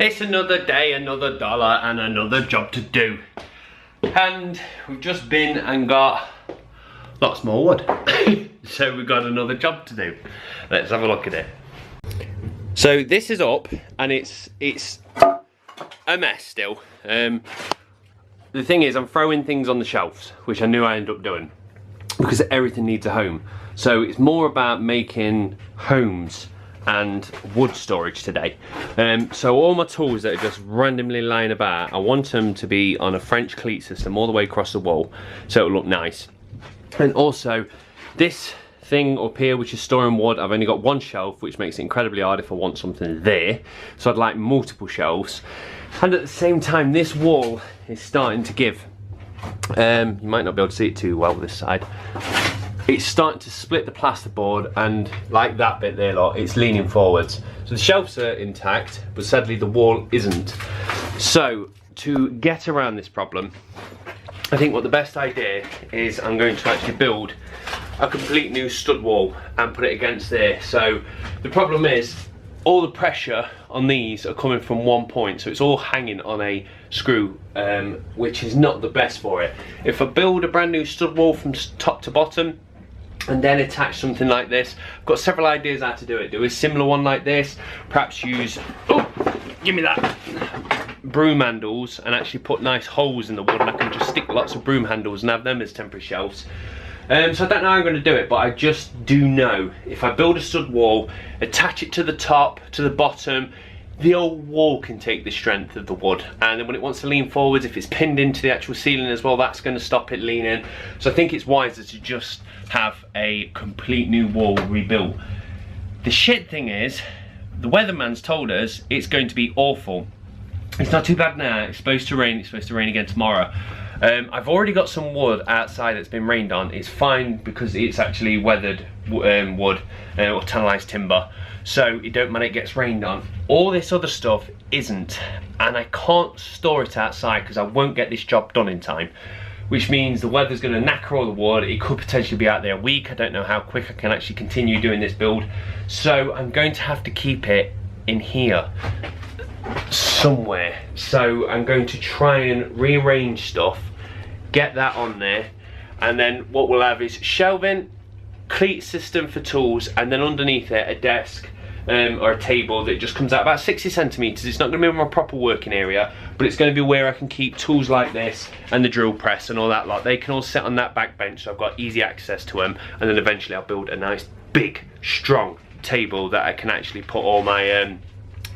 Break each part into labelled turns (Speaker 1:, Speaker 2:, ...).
Speaker 1: It's another day, another dollar, and another job to do. And we've just been and got lots more wood. So we've got another job to do. Let's have a look at it. So this is up, and it's a mess still. The thing is, I'm throwing things on the shelves, which I knew I end up doing, because everything needs a home. So it's more about making homes and wood storage today. So all my tools that are just randomly lying about, I want them to be on a French cleat system all the way across the wall, so it'll look nice. And also this thing up here, which is storing wood, I've only got one shelf, which makes it incredibly hard if I want something there. So I'd like multiple shelves. And at the same time, this wall is starting to give. You might not be able to see it too well this side. It's starting to split the plasterboard, and like that bit there, look, it's leaning forwards. So the shelves are intact, but sadly the wall isn't. So to get around this problem, I think what the best idea is, I'm going to actually build a complete new stud wall and put it against there. So the problem is, all the pressure on these are coming from one point, so it's all hanging on a screw, which is not the best for it. If I build a brand new stud wall from top to bottom and then attach something like this, I've got several ideas how to do it. Do a similar one like this, perhaps use, oh, give me that, broom handles, and actually put nice holes in the wood, and I can just stick lots of broom handles and have them as temporary shelves. So I don't know how I'm going to do it, but I just do know if I build a stud wall, attach it to the top, to the bottom, the old wall can take the strength of the wood, and then when it wants to lean forwards, if it's pinned into the actual ceiling as well, that's going to stop it leaning. So I think it's wiser to just have a complete new wall rebuilt. The shit thing is, the weatherman's told us it's going to be awful. It's not too bad now, it's supposed to rain again tomorrow. I've already got some wood outside that's been rained on. It's fine because it's actually weathered wood or tunnelized timber, so it don't matter, it gets rained on. All this other stuff isn't, and I can't store it outside because I won't get this job done in time, which means the weather's going to knacker all the wood. It could potentially be out there a week. I don't know how quick I can actually continue doing this build, so I'm going to have to keep it in here somewhere. So I'm going to try and rearrange stuff, get that on there, and then what we'll have is shelving, cleat system for tools, and then underneath it a desk or a table that just comes out about 60 centimeters. It's not going to be my proper working area, but it's going to be where I can keep tools like this and the drill press and all that lot. They can all sit on that back bench, so I've got easy access to them, and then eventually I'll build a nice big strong table that I can actually put all my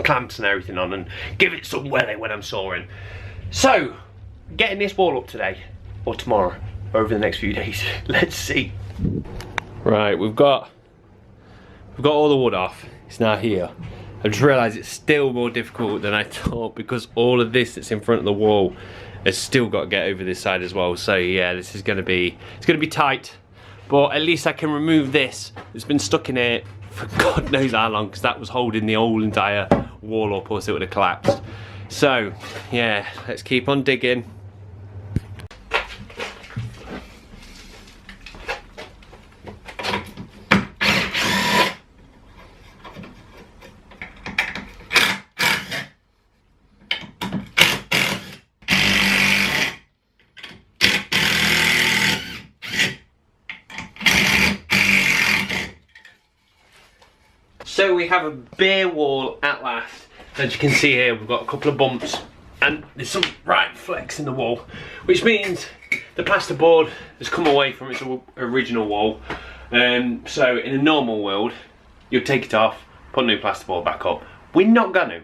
Speaker 1: clamps and everything on and give it some weather when I'm sawing. So getting this wall up today or tomorrow or over the next few days. Let's see. Right, we've got all the wood off. It's now here. I just realised it's still more difficult than I thought because all of this that's in front of the wall has still got to get over this side as well. So yeah, this is gonna be tight, but at least I can remove this. It's been stuck in here for God knows how long, because that was holding the whole entire wall up, or else it would have collapsed. So yeah, let's keep on digging. So we have a bare wall at last. As you can see here, we've got a couple of bumps and there's some right flecks in the wall, which means the plasterboard has come away from its original wall. So in a normal world, you'll take it off, put a new plasterboard back up. We're not gonna.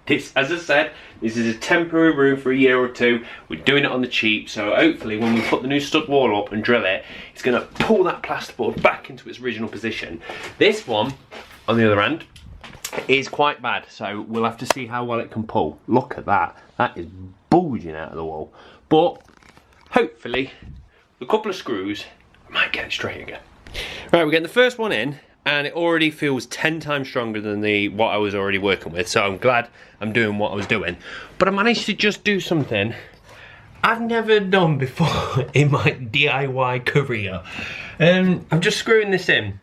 Speaker 1: This, as I said, this is a temporary room for a year or two. We're doing it on the cheap, so hopefully when we put the new stud wall up and drill it, it's gonna pull that plasterboard back into its original position. This one, on the other hand, is quite bad, so we'll have to see how well it can pull. Look at that, that is bulging out of the wall. But hopefully, with a couple of screws, I might get it straight again. Right, we're getting the first one in, and it already feels 10 times stronger than what I was already working with, so I'm glad I'm doing what I was doing. But I managed to just do something I've never done before in my DIY career. I'm just screwing this in.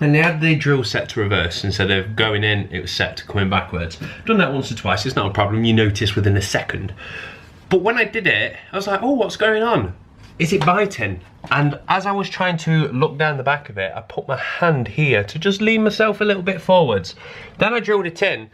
Speaker 1: and they had the drill set to reverse. Instead of going in, it was set to coming backwards. Done that once or twice, it's not a problem, you notice within a second. But when I did it, I was like, oh, what's going on? Is it biting? And as I was trying to look down the back of it, I put my hand here to just lean myself a little bit forwards. Then I drilled it in.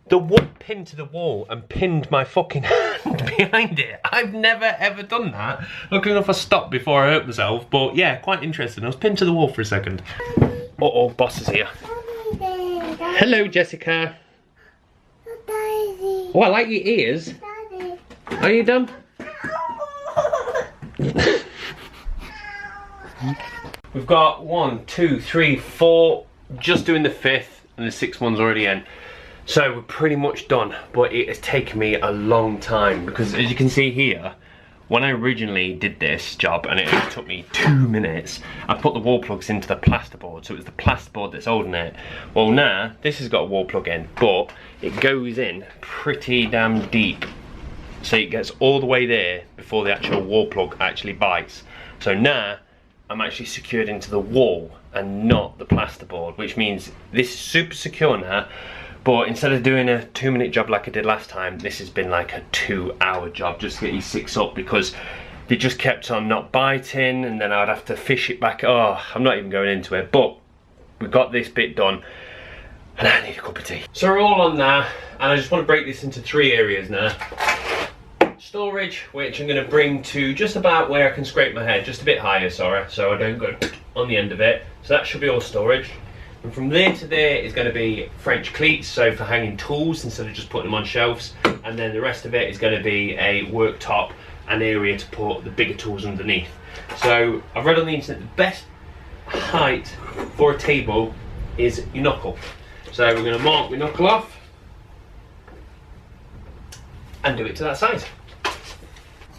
Speaker 1: The wood pinned to the wall and pinned my fucking hand behind it. I've never ever done that. Luckily enough I stopped before I hurt myself, but yeah, quite interesting. I was pinned to the wall for a second. Uh-oh, boss is here. Hello, Jessica. Oh, I like your ears. Are you done? We've got 1, 2, 3, 4, just doing the 5th, and the 6th one's already in. So we're pretty much done, but it has taken me a long time because as you can see here, when I originally did this job, and it only took me 2 minutes, I put the wall plugs into the plasterboard, so it was the plasterboard that's holding it. Well now, this has got a wall plug in, but it goes in pretty damn deep. So it gets all the way there before the actual wall plug actually bites. So now, I'm actually secured into the wall and not the plasterboard, which means this is super secure now. But instead of doing a 2-minute job like I did last time, this has been like a 2-hour job just to get these 6 up because they just kept on not biting, and then I'd have to fish it back. Oh, I'm not even going into it, but we got this bit done and I need a cup of tea. So we're all on now, and I just want to break this into 3 areas now. Storage, which I'm going to bring to just about where I can scrape my head, just a bit higher, sorry, so I don't go on the end of it. So that should be all storage. And from there to there is going to be French cleats, so for hanging tools instead of just putting them on shelves. And then the rest of it is going to be a worktop, an area to put the bigger tools underneath. So I've read on the internet the best height for a table is your knuckle. So we're going to mark my knuckle off and do it to that size.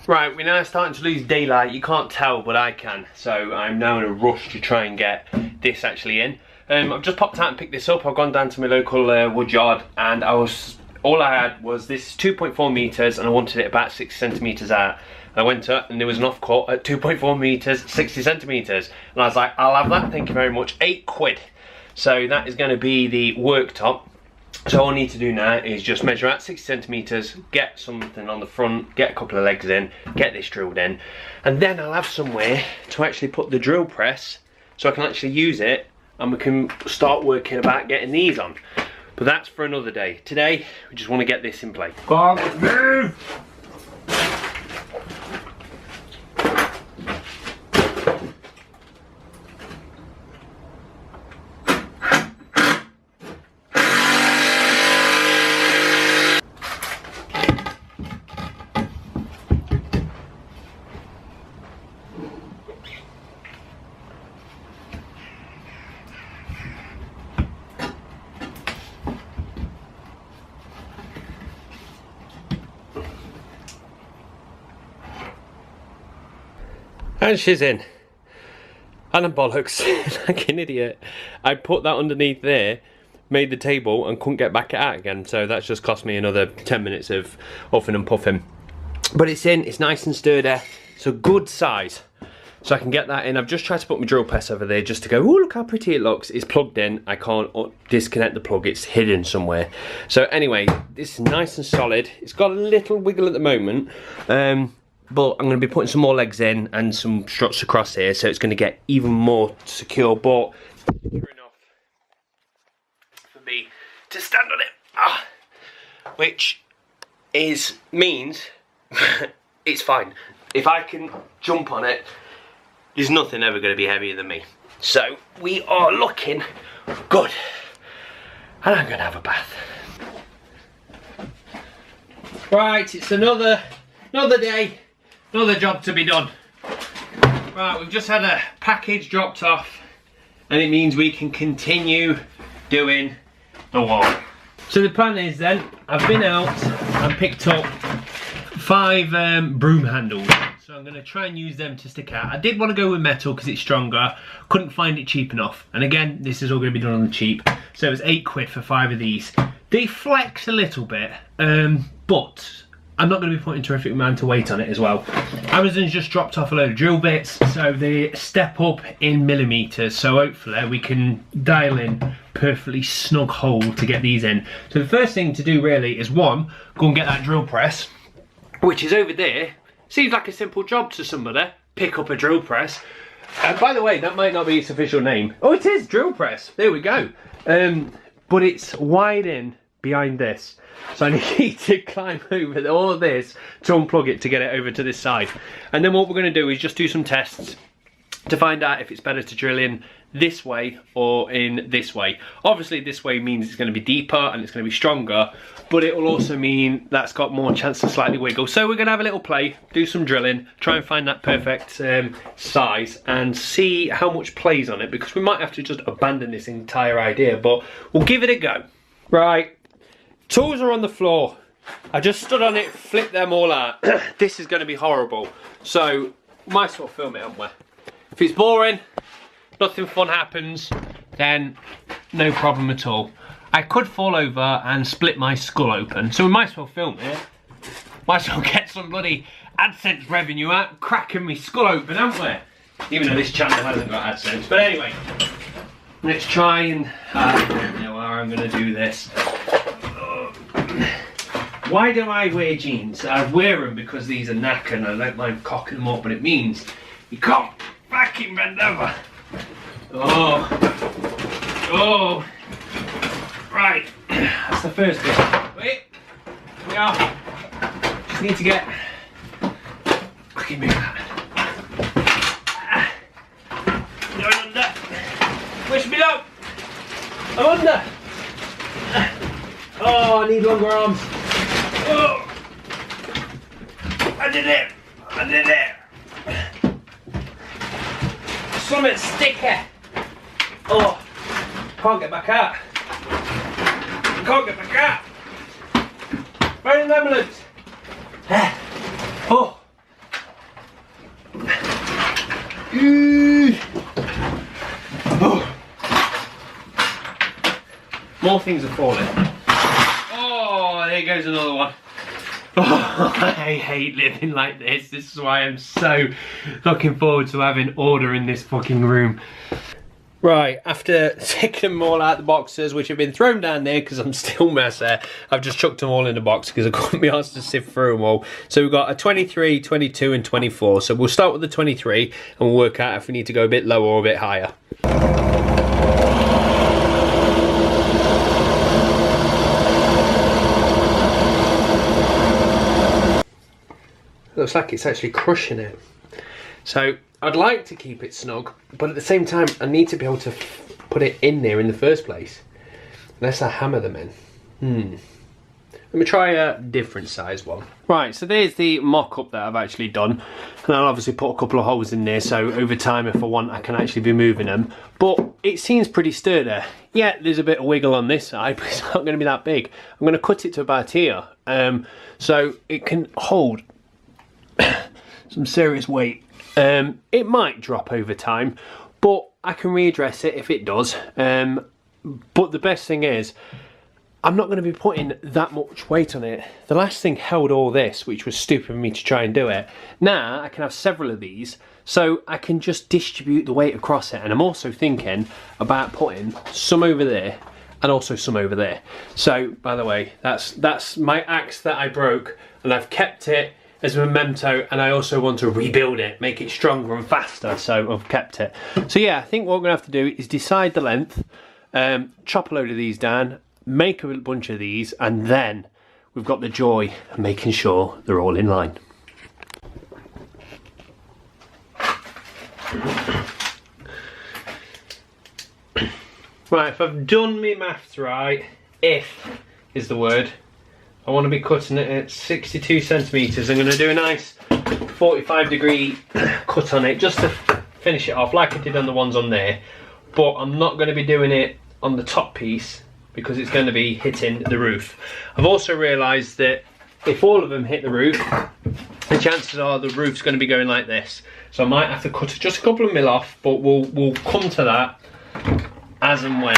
Speaker 1: Right, we're now starting to lose daylight. You can't tell, but I can. So I'm now in a rush to try and get this actually in. I've just popped out and picked this up. I've gone down to my local wood yard, and all I had was this 2.4 meters, and I wanted it about 60 centimeters out. I went up and there was an offcut at 2.4 meters, 60 centimeters, and I was like, I'll have that, thank you very much. £8. So that is going to be the worktop. So all I need to do now is just measure out 60 centimeters, get something on the front, get a couple of legs in, get this drilled in, and then I'll have somewhere to actually put the drill press so I can actually use it, and we can start working about getting these on. But that's for another day. Today, we just want to get this in place. Go on, move! And she's in. And I'm bollocks, like an idiot. I put that underneath there, made the table, and couldn't get back out again. So that's just cost me another 10 minutes of huffing and puffing. But it's in, it's nice and sturdy. It's a good size. So I can get that in. I've just tried to put my drill press over there just to go, oh, look how pretty it looks. It's plugged in. I can't disconnect the plug. It's hidden somewhere. So anyway, this is nice and solid. It's got a little wiggle at the moment. But I'm going to be putting some more legs in and some struts across here, so it's going to get even more secure, but secure enough for me to stand on it. Which means it's fine. If I can jump on it, there's nothing ever going to be heavier than me. So we are looking good. And I'm going to have a bath. Right, it's another day. Another job to be done. Right, we've just had a package dropped off, and it means we can continue doing the wall. So the plan is then, I've been out and picked up 5 broom handles. So I'm going to try and use them to stick out. I did want to go with metal because it's stronger. Couldn't find it cheap enough. And again, this is all going to be done on the cheap. So it was £8 for 5 of these. They flex a little bit, but I'm not going to be putting a terrific amount of weight on it as well. Amazon's just dropped off a load of drill bits, so they step up in millimeters, so hopefully we can dial in perfectly snug hole to get these in. So the first thing to do really is, one, go and get that drill press, which is over there. Seems like a simple job to somebody, pick up a drill press. And by the way, that might not be its official name. Oh, it is drill press, there we go. But it's wide in behind this. So I need to climb over all of this to unplug it to get it over to this side. And then what we're going to do is just do some tests to find out if it's better to drill in this way or in this way. Obviously this way means it's going to be deeper and it's going to be stronger, but it will also mean that's got more chance to slightly wiggle. So we're going to have a little play, do some drilling, try and find that perfect size and see how much plays on it, because we might have to just abandon this entire idea, but we'll give it a go. Right, tools are on the floor. I just stood on it, flipped them all out. This is going to be horrible, so might as well film it, haven't we? If it's boring, nothing fun happens, then no problem at all. I could fall over and split my skull open, so we might as well film it. Might as well get some bloody AdSense revenue out, cracking my skull open, haven't we? Even though this channel hasn't got AdSense. But anyway, let's try and... I don't know how I'm going to do this. Why do I wear jeans? I wear them because these are knackered and I don't mind cocking them up, but it means you can't fucking bend over. Oh. Oh. Right. That's the first bit. Wait. Here we are. Just need to get... Fucking move that. Going under. Push me down. I'm under. Oh, I need longer arms. Oh. I did it. I did it. Something sticky. Oh, can't get back out. Can't get back out. Phone an ambulance. Oh. Oh. More things are falling. Oh, there goes another one. Oh, I hate living like this. This is why I'm so looking forward to having order in this fucking room. Right, after taking them all out the boxes, which have been thrown down there because I'm still messy, I've just chucked them all in the box because I couldn't be asked to sift through them all. So we've got a 23, 22 and 24. So we'll start with the 23 and we'll work out if we need to go a bit lower or a bit higher. Looks like it's actually crushing it. So I'd like to keep it snug, but at the same time I need to be able to put it in there in the first place, unless I hammer them in. Let me try a different size one. Right, so there's the mock-up that I've actually done, and I'll obviously put a couple of holes in there, so over time if I want I can actually be moving them, but it seems pretty sturdy. Yeah, there's a bit of wiggle on this side, but it's not going to be that big. I'm going to cut it to about here, so it can hold some serious weight. It might drop over time, but I can readdress it if it does. But the best thing is, I'm not going to be putting that much weight on it. The last thing held all this, which was stupid of me to try and do it. Now I can have several of these, so I can just distribute the weight across it. And I'm also thinking about putting some over there and also some over there. So, by the way, that's my axe that I broke, and I've kept it as a memento, and I also want to rebuild it, make it stronger and faster, so I've kept it. So yeah, I think what we're gonna have to do is decide the length, chop a load of these down, make a bunch of these, and then we've got the joy of making sure they're all in line. Right, if I've done my maths right, if is the word, I want to be cutting it at 62 centimetres. I'm going to do a nice 45-degree cut on it just to finish it off like I did on the ones on there, but I'm not going to be doing it on the top piece because it's going to be hitting the roof. I've also realised that if all of them hit the roof, the chances are the roof's going to be going like this, so I might have to cut just a couple of mil off, but we'll come to that as and when.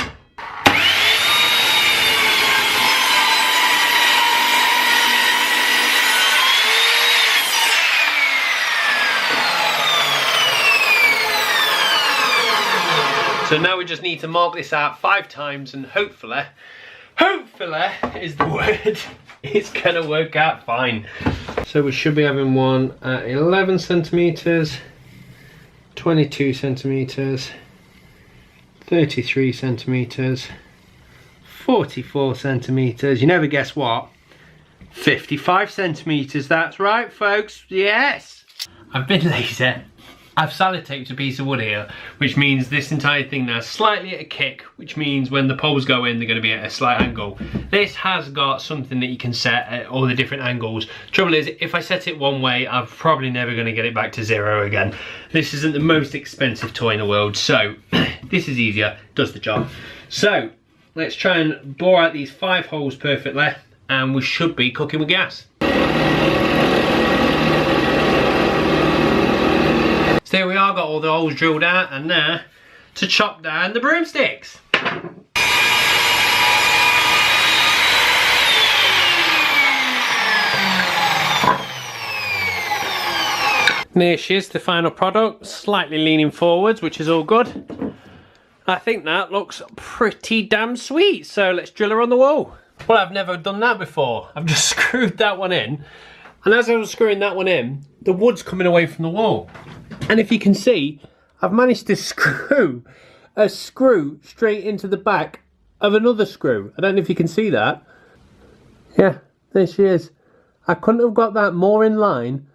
Speaker 1: we just need to mark this out 5 times and hopefully is the word, it's gonna work out fine. So we should be having one at 11 centimeters, 22 centimeters, 33 centimeters, 44 centimeters, you never guess what, 55 centimeters, that's right folks, yes! I've been lazy. I've sellotaped a piece of wood here, which means this entire thing now is slightly at a kick, which means when the poles go in, they're going to be at a slight angle. This has got something that you can set at all the different angles. Trouble is, if I set it one way, I'm probably never going to get it back to 0 again. This isn't the most expensive toy in the world, so this is easier, does the job. So, let's try and bore out these 5 holes perfectly, and we should be cooking with gas. So there we are, got all the holes drilled out, and now to chop down the broomsticks. There she is, the final product, slightly leaning forwards, which is all good. I think that looks pretty damn sweet, so let's drill her on the wall. Well, I've never done that before. I've just screwed that one in, and as I was screwing that one in, the wood's coming away from the wall. And if you can see, I've managed to screw a screw straight into the back of another screw. I don't know if you can see that. Yeah, there she is. I couldn't have got that more in line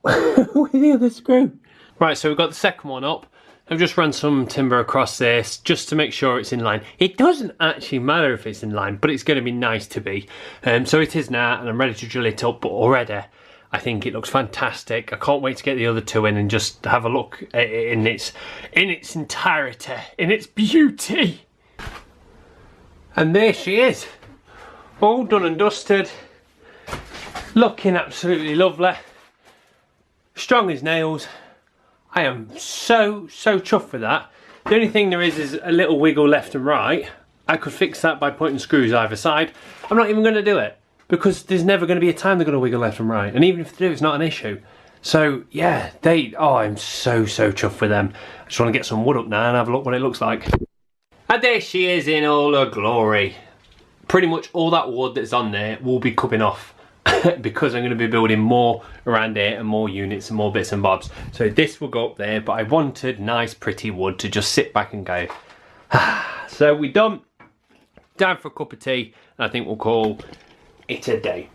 Speaker 1: with the other screw. Right, so we've got the second one up. I've just run some timber across this just to make sure it's in line. It doesn't actually matter if it's in line, but it's going to be nice to be. So it is now, and I'm ready to drill it up, but already I think it looks fantastic. I can't wait to get the other 2 in and just have a look at it in its entirety, in its beauty. And there she is, all done and dusted, looking absolutely lovely, strong as nails. I am so chuffed with that. The only thing there is a little wiggle left and right. I could fix that by putting screws either side. I'm not even going to do it, because there's never going to be a time they're going to wiggle left and right, and even if they do, it's not an issue. So yeah, I'm so chuffed with them. I just want to get some wood up now and have a look what it looks like. And there she is in all her glory. Pretty much all that wood that's on there will be coming off because I'm going to be building more around there and more units and more bits and bobs. So this will go up there, but I wanted nice pretty wood to just sit back and go. So we're done. Down for a cup of tea, and I think we'll call it a day.